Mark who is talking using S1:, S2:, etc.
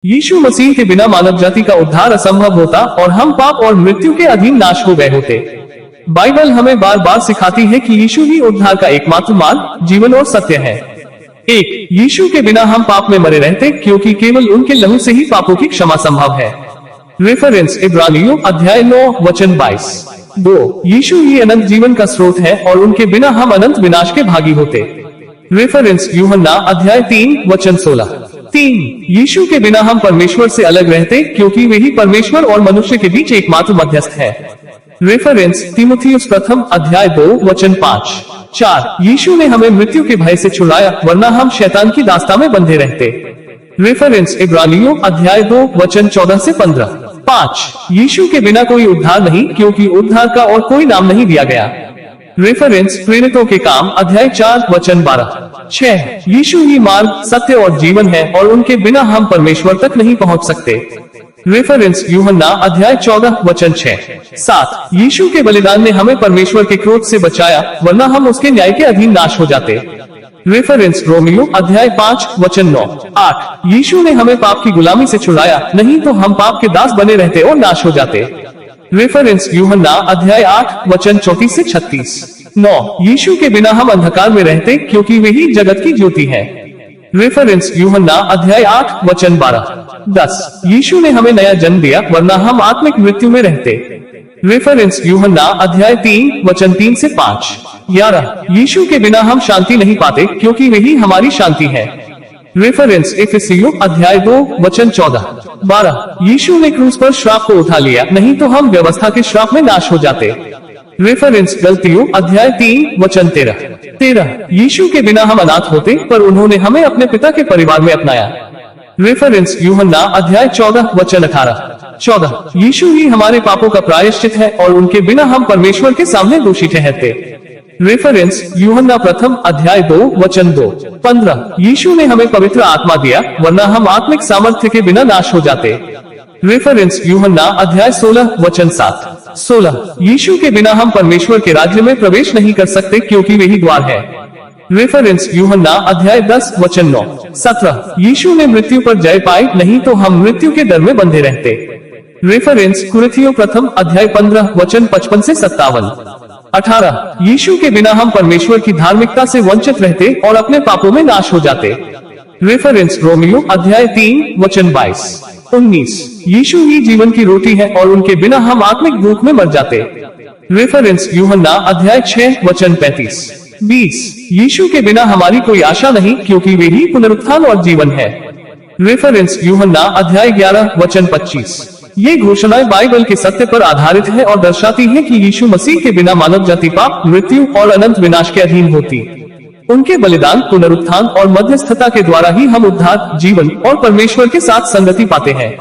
S1: यीशु मसीह के बिना मानव जाति का उद्धार असंभव होता और हम पाप और मृत्यु के अधीन नाश हो गए होते। बाइबल हमें बार बार सिखाती है कि यीशु ही उद्धार का एकमात्र मार्ग, जीवन और सत्य है। एक, यीशु के बिना हम पाप में मरे रहते, क्योंकि केवल उनके लहू से ही पापों की क्षमा संभव है। रेफरेंस इब्रानियों अध्याय 9 वचन 22। 2, यीशु ही अनंत जीवन का स्रोत है और उनके बिना हम अनंत विनाश के भागी होते। रेफरेंस यूहन्ना अध्याय 3 वचन 16। 3, यीशु के बिना हम परमेश्वर से अलग रहते, क्योंकि वे ही परमेश्वर और मनुष्य के बीच एकमात्र मध्यस्थ है। रेफरेंस तीमुथियुस प्रथम अध्याय 2 वचन 5। 4, यीशु ने हमें मृत्यु के भय से छुड़ाया, वरना हम शैतान की दास्ता में बंधे रहते। रेफरेंस इब्रानियों अध्याय 2 वचन 14 से 15। 5, यीशु के बिना कोई उद्धार नहीं, क्योंकि उद्धार का और कोई नाम नहीं दिया गया। रेफरेंस प्रेरितों के काम अध्याय 4 वचन 12। 6, यीशु ही मार्ग, सत्य और जीवन है और उनके बिना हम परमेश्वर तक नहीं पहुंच सकते। रेफरेंस यूहन्ना अध्याय 14 वचन 6। 7, यीशु के बलिदान ने हमें परमेश्वर के क्रोध से बचाया, वरना हम उसके न्याय के अधीन नाश हो जाते। रेफरेंस रोमियो अध्याय 5 वचन 9। 8, यीशु ने हमें पाप की गुलामी से छुड़ाया, नहीं तो हम पाप के दास बने रहते और नाश हो जाते। रेफरेंस यूहन्ना अध्याय 8 वचन 34 से 36। 9, यीशु के बिना हम अंधकार में रहते, क्योंकि वे ही जगत की ज्योति है। रेफरेंस यूहन्ना अध्याय 8 वचन 12। 10, यीशु ने हमें नया जन्म दिया, वरना हम आत्मिक मृत्यु में रहते। रेफरेंस यूहन्ना अध्याय 3 वचन 3 से 5। 11, यीशु के बिना हम शांति नहीं पाते, क्योंकि वे ही हमारी शांति है। रेफरेंस इफिसियों अध्याय 2 वचन 14। 12, यीशु ने क्रूस पर श्राप को उठा लिया, नहीं तो हम व्यवस्था के श्राप में नाश हो जाते। रेफरेंस गलतियों अध्याय 3 वचन 13। 13, यीशु के बिना हम अनाथ होते, पर उन्होंने हमें अपने पिता के परिवार में अपनाया। रेफरेंस यूहन्ना अध्याय 14 वचन 18। 14, यीशु ही हमारे पापों का प्रायश्चित है और उनके बिना हम परमेश्वर के सामने दोषी ठहरते। रेफरेंस यूहन्ना प्रथम अध्याय 2 वचन 2। 15, यीशु ने हमें पवित्र आत्मा दिया, वरना हम आत्मिक सामर्थ्य के बिना नाश हो जाते। रेफरेंस यूहन्ना अध्याय 16 वचन 7। 16, यीशु के बिना हम परमेश्वर के राज्य में प्रवेश नहीं कर सकते, क्योंकि वही द्वार है। रेफरेंस यूहन्ना अध्याय 10 वचन 9। 17, यीशु ने मृत्यु पर जय पाई, नहीं तो हम मृत्यु के डर में बंधे रहते। रेफरेंस कुरिन्थियों प्रथम अध्याय 15 वचन 55 से 57। 18, यीशु के बिना हम परमेश्वर की धार्मिकता से वंचित रहते और अपने पापों में नाश हो जाते। रेफरेंस रोमियो अध्याय 3 वचन 22। 19, यीशु ही जीवन की रोटी है और उनके बिना हम आत्मिक भूख में मर जाते। रेफरेंस यूहन्ना अध्याय 6 वचन 35। 20, यीशु के बिना हमारी कोई आशा नहीं, क्योंकि वे ही पुनरुत्थान और जीवन है। रेफरेंस यूहन्ना अध्याय 11 वचन 25। ये घोषणाएं बाइबल के सत्य पर आधारित है और दर्शाती है कि यीशु मसीह के बिना मानव जाति पाप, मृत्यु और अनंत विनाश के अधीन होती। उनके बलिदान, पुनरुत्थान और मध्यस्थता के द्वारा ही हम उद्धार, जीवन और परमेश्वर के साथ संगति पाते हैं।